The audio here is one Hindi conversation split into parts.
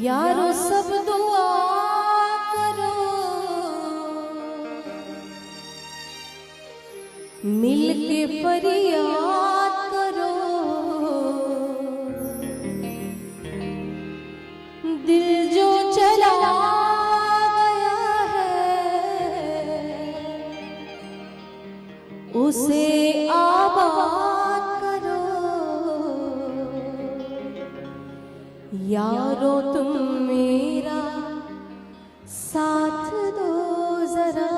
यारो सब दुआ करो, मिल के फरियाद करो, दिल जो चला गया है उसे आबाद करो। यारो तुम मेरा साथ दो जरा,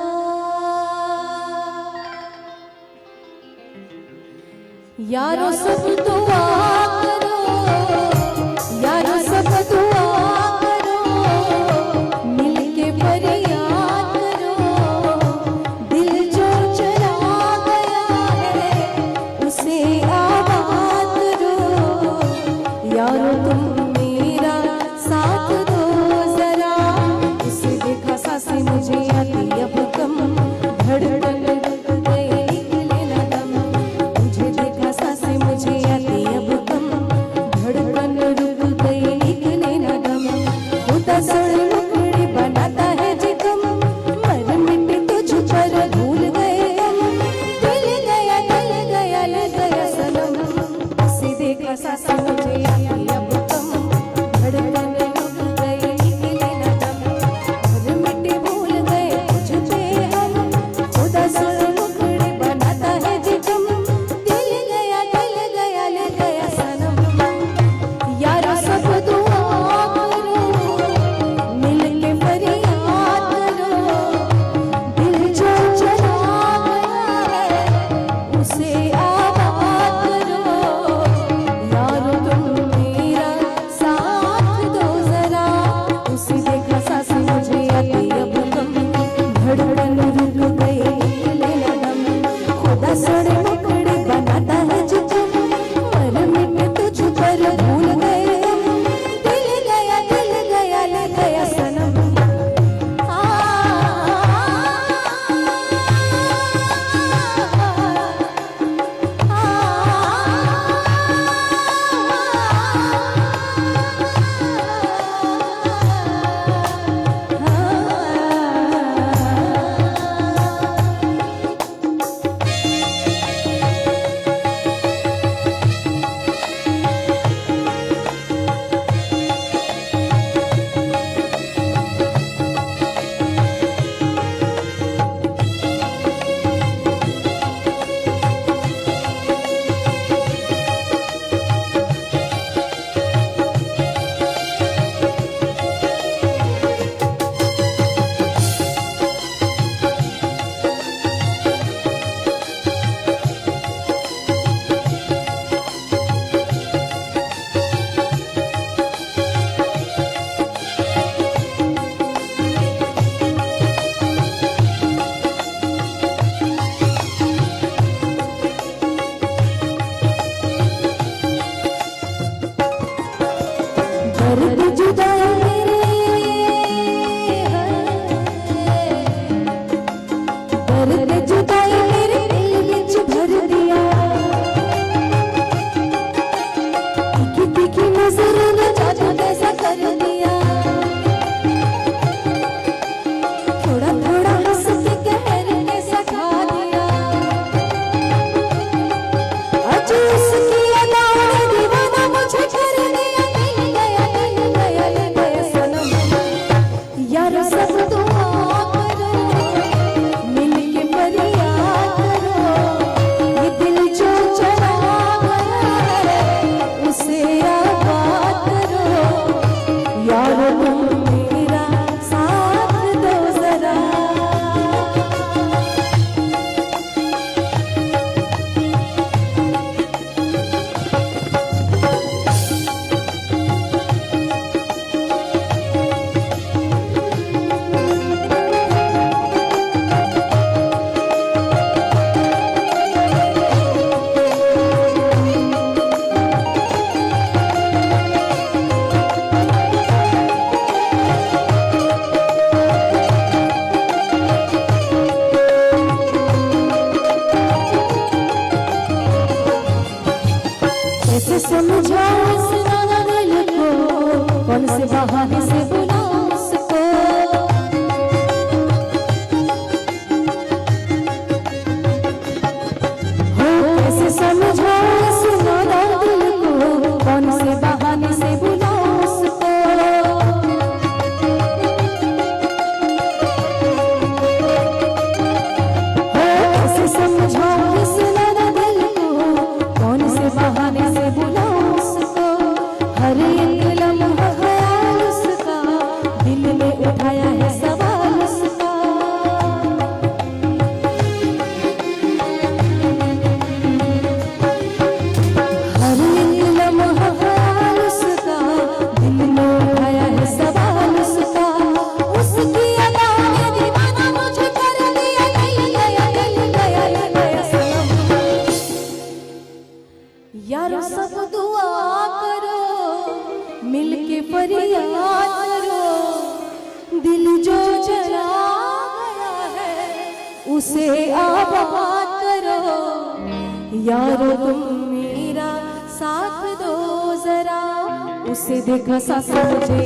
यारो सब दुआ करो, यारो सब दुआ करो, मिलके फरियाद करो, दिल जो चला गया है उसे आबाद करो। यारो तुम मेरा साथ दो जरा, उसे देखा सांसें मुझे आती अब कम, धड़कन रुक गई निकले न दम, मुझे देखा सांसें मुझे आती अब कम, धड़कन रुक गई निकले न दम। खुदा सड़ मुकड़ी बनाता है जिगम, मर मिट तुझ पर भूल गए हम, दिल गया ले गया सनम, उसे देखा सांसें मुझे आती अब कम, धड़कन रुक गई निकले न दम, मर मिट भूल गए तुझ पे हम, खुदा सड़ मुकड़ी बनाता है जिगम, दिल गया ले गया सनम। यारो सब दुआ करो, बहाने से बुलाओ उसको। हो कैसे समझाओ इस नादान दिल को, कौन से बहाने से बुलाओ उसको। हो कैसे समझाओ इस नादान दिल को, कौन से बहाने से बुलाओ उसको। हर एक लम्हा ख्याल उसका, दिल में उठाया है सवाल उसका। हर एक लम्हा ख्याल उसका, दिल में उठाया है सवाल उसका। उसकी अदा में दीवाना मुझे कर दिया, दिल गया दिल गया दिल गया सनम। यारो सब दुआ करो, मिलके फरियाद करो। दिल जो जला गया है उसे आबाद करो। यारो तुम मेरा साथ दो जरा, उसे देखा सा मुझे